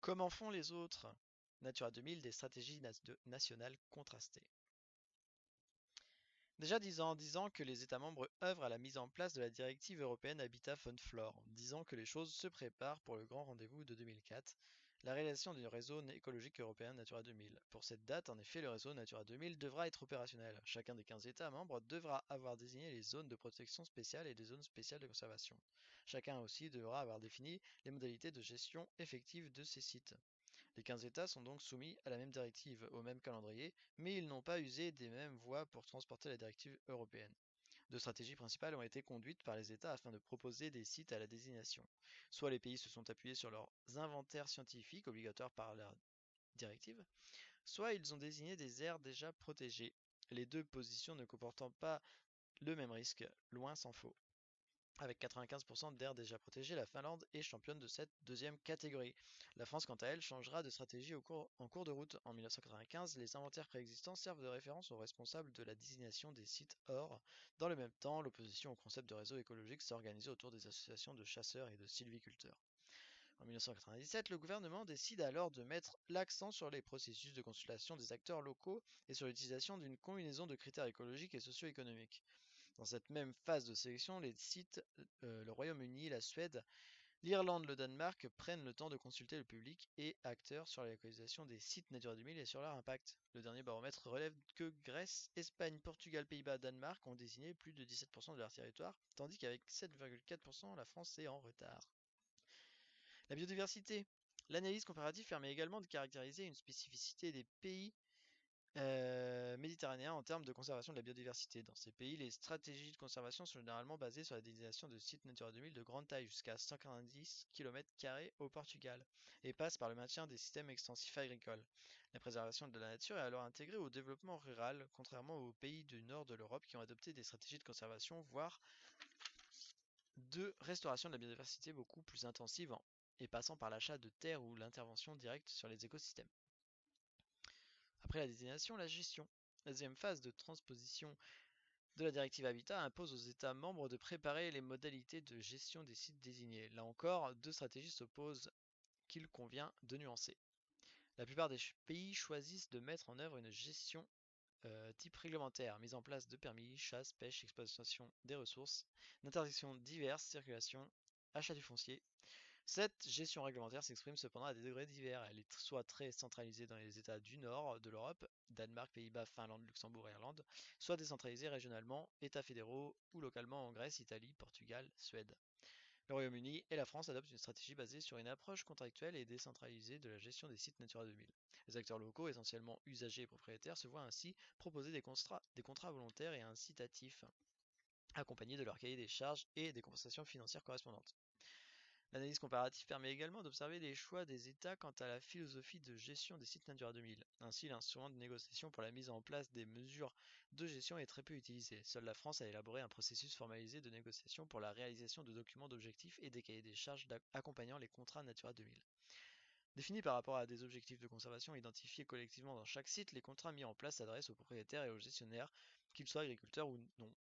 Comment font les autres? Natura 2000, des stratégies nationales contrastées. Déjà 10 ans que les États membres œuvrent à la mise en place de la directive européenne Habitat Faune Flore, 10 ans que les choses se préparent pour le grand rendez-vous de 2004, la réalisation du réseau écologique européen Natura 2000. Pour cette date, en effet, le réseau Natura 2000 devra être opérationnel. Chacun des 15 États membres devra avoir désigné les zones de protection spéciale et les zones spéciales de conservation. Chacun aussi devra avoir défini les modalités de gestion effective de ces sites. Les 15 États sont donc soumis à la même directive, au même calendrier, mais ils n'ont pas usé des mêmes voies pour transporter la directive européenne. Deux stratégies principales ont été conduites par les États afin de proposer des sites à la désignation. Soit les pays se sont appuyés sur leurs inventaires scientifiques obligatoires par la directive, soit ils ont désigné des aires déjà protégées, les deux positions ne comportant pas le même risque, loin s'en faut. Avec 95% d'aires déjà protégées, la Finlande est championne de cette deuxième catégorie. La France, quant à elle, changera de stratégie en cours de route. En 1995, les inventaires préexistants servent de référence aux responsables de la désignation des sites or. Dans le même temps, l'opposition au concept de réseau écologique s'est organisée autour des associations de chasseurs et de sylviculteurs. En 1997, le gouvernement décide alors de mettre l'accent sur les processus de consultation des acteurs locaux et sur l'utilisation d'une combinaison de critères écologiques et socio-économiques. Dans cette même phase de sélection, les sites, le Royaume-Uni, la Suède, l'Irlande, le Danemark prennent le temps de consulter le public et acteurs sur la localisation des sites Natura 2000 et sur leur impact. Le dernier baromètre relève que Grèce, Espagne, Portugal, Pays-Bas, Danemark ont désigné plus de 17% de leur territoire, tandis qu'avec 7,4%, la France est en retard. La biodiversité. L'analyse comparative permet également de caractériser une spécificité des pays méditerranéens en termes de conservation de la biodiversité. Dans ces pays, les stratégies de conservation sont généralement basées sur la désignation de sites Natura 2000 de grande taille, jusqu'à 190 km² au Portugal, et passent par le maintien des systèmes extensifs agricoles. La préservation de la nature est alors intégrée au développement rural, contrairement aux pays du nord de l'Europe qui ont adopté des stratégies de conservation, voire de restauration de la biodiversité beaucoup plus intensives et passant par l'achat de terres ou l'intervention directe sur les écosystèmes. Après la désignation, la gestion. La deuxième phase de transposition de la directive Habitat impose aux États membres de préparer les modalités de gestion des sites désignés. Là encore, deux stratégies s'opposent qu'il convient de nuancer. La plupart des pays choisissent de mettre en œuvre une gestion type réglementaire, mise en place de permis, chasse, pêche, exploitation des ressources, d'interdictions diverses, circulation, achat du foncier. Cette gestion réglementaire s'exprime cependant à des degrés divers. Elle est soit très centralisée dans les États du nord de l'Europe, Danemark, Pays-Bas, Finlande, Luxembourg et Irlande, soit décentralisée régionalement, États fédéraux ou localement en Grèce, Italie, Portugal, Suède. Le Royaume-Uni et la France adoptent une stratégie basée sur une approche contractuelle et décentralisée de la gestion des sites Natura 2000. Les acteurs locaux, essentiellement usagers et propriétaires, se voient ainsi proposer des contrats volontaires et incitatifs, accompagnés de leur cahier des charges et des compensations financières correspondantes. L'analyse comparative permet également d'observer les choix des États quant à la philosophie de gestion des sites Natura 2000. Ainsi, l'instrument de négociation pour la mise en place des mesures de gestion est très peu utilisé. Seule la France a élaboré un processus formalisé de négociation pour la réalisation de documents d'objectifs et des cahiers des charges accompagnant les contrats Natura 2000. Définis par rapport à des objectifs de conservation identifiés collectivement dans chaque site, les contrats mis en place s'adressent aux propriétaires et aux gestionnaires, qu'ils soient agriculteurs ou non.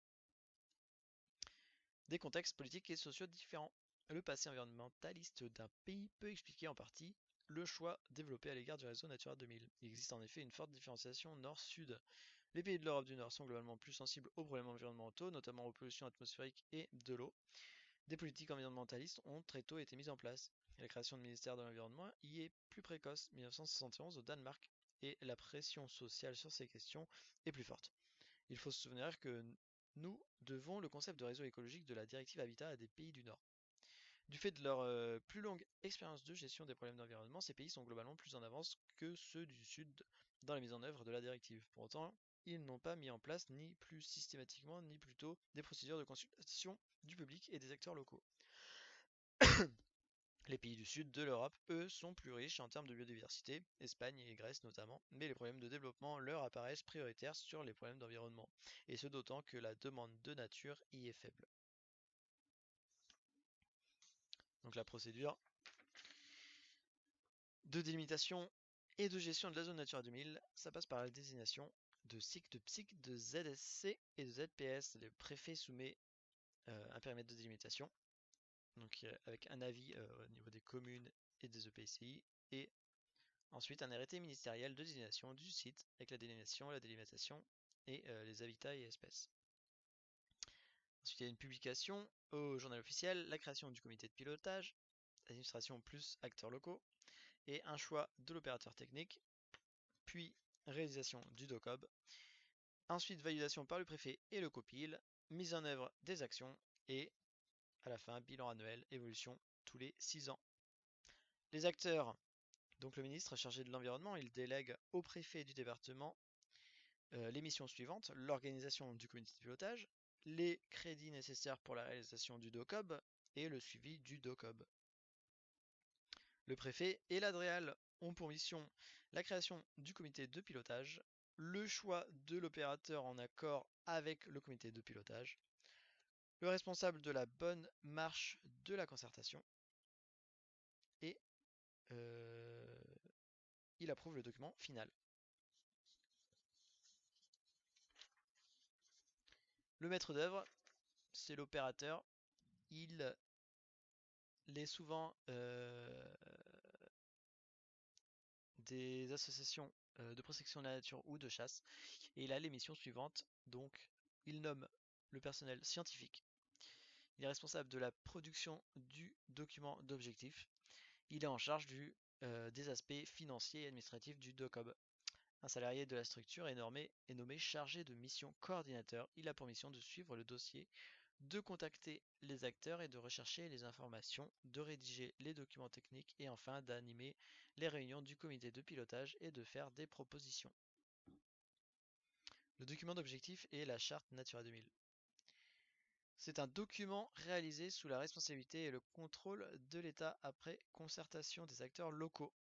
Des contextes politiques et sociaux différents. Le passé environnementaliste d'un pays peut expliquer en partie le choix développé à l'égard du réseau Natura 2000. Il existe en effet une forte différenciation nord-sud. Les pays de l'Europe du Nord sont globalement plus sensibles aux problèmes environnementaux, notamment aux pollutions atmosphériques et de l'eau. Des politiques environnementalistes ont très tôt été mises en place. La création du ministère de l'Environnement y est plus précoce, 1971 au Danemark, et la pression sociale sur ces questions est plus forte. Il faut se souvenir que nous devons le concept de réseau écologique de la directive Habitat à des pays du Nord. Du fait de leur plus longue expérience de gestion des problèmes d'environnement, ces pays sont globalement plus en avance que ceux du Sud dans la mise en œuvre de la directive. Pour autant, ils n'ont pas mis en place ni plus systématiquement ni plus tôt des procédures de consultation du public et des acteurs locaux. Les pays du sud de l'Europe, eux, sont plus riches en termes de biodiversité, Espagne et Grèce notamment, mais les problèmes de développement leur apparaissent prioritaires sur les problèmes d'environnement, et ce d'autant que la demande de nature y est faible. Donc la procédure de délimitation et de gestion de la zone Natura 2000, ça passe par la désignation de SIC, de PSIC, de ZSC et de ZPS. Le préfet soumet un périmètre de délimitation, donc avec un avis au niveau des communes et des EPCI, et ensuite un arrêté ministériel de désignation du site avec la dénomination, la délimitation et les habitats et espèces. Ensuite, il y a une publication au journal officiel, la création du comité de pilotage, administration plus acteurs locaux, et un choix de l'opérateur technique, puis réalisation du DOCOB, ensuite validation par le préfet et le COPIL, mise en œuvre des actions, et à la fin, bilan annuel, évolution tous les 6 ans. Les acteurs, donc le ministre chargé de l'environnement, il délègue au préfet du département les missions suivantes, l'organisation du comité de pilotage, les crédits nécessaires pour la réalisation du DOCOB et le suivi du DOCOB. Le préfet et l'ADREAL ont pour mission la création du comité de pilotage, le choix de l'opérateur en accord avec le comité de pilotage, le responsable de la bonne marche de la concertation, et il approuve le document final. Le maître d'œuvre, c'est l'opérateur. Il est souvent des associations de protection de la nature ou de chasse, et il a les missions suivantes. Donc, il nomme le personnel scientifique. Il est responsable de la production du document d'objectif. Il est en charge des aspects financiers et administratifs du DOCOB. Un salarié de la structure est nommé chargé de mission coordinateur. Il a pour mission de suivre le dossier, de contacter les acteurs et de rechercher les informations, de rédiger les documents techniques et enfin d'animer les réunions du comité de pilotage et de faire des propositions. Le document d'objectif est la charte Natura 2000. C'est un document réalisé sous la responsabilité et le contrôle de l'État après concertation des acteurs locaux.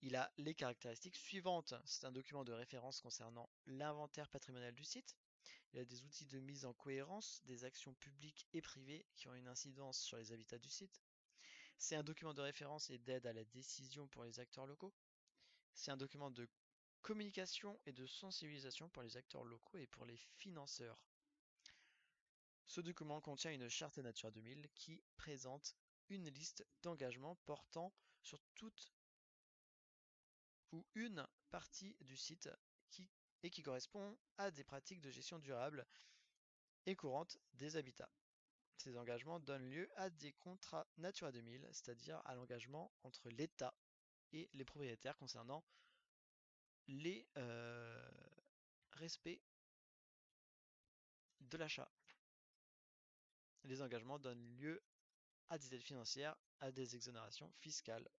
Il a les caractéristiques suivantes. C'est un document de référence concernant l'inventaire patrimonial du site. Il a des outils de mise en cohérence des actions publiques et privées qui ont une incidence sur les habitats du site. C'est un document de référence et d'aide à la décision pour les acteurs locaux. C'est un document de communication et de sensibilisation pour les acteurs locaux et pour les financeurs. Ce document contient une charte Natura 2000 qui présente une liste d'engagements portant sur toute ou une partie du site et qui correspond à des pratiques de gestion durable et courantes des habitats. Ces engagements donnent lieu à des contrats Natura 2000, c'est-à-dire à l'engagement entre l'État et les propriétaires concernant les respects de l'achat. Les engagements donnent lieu à des aides financières, à des exonérations fiscales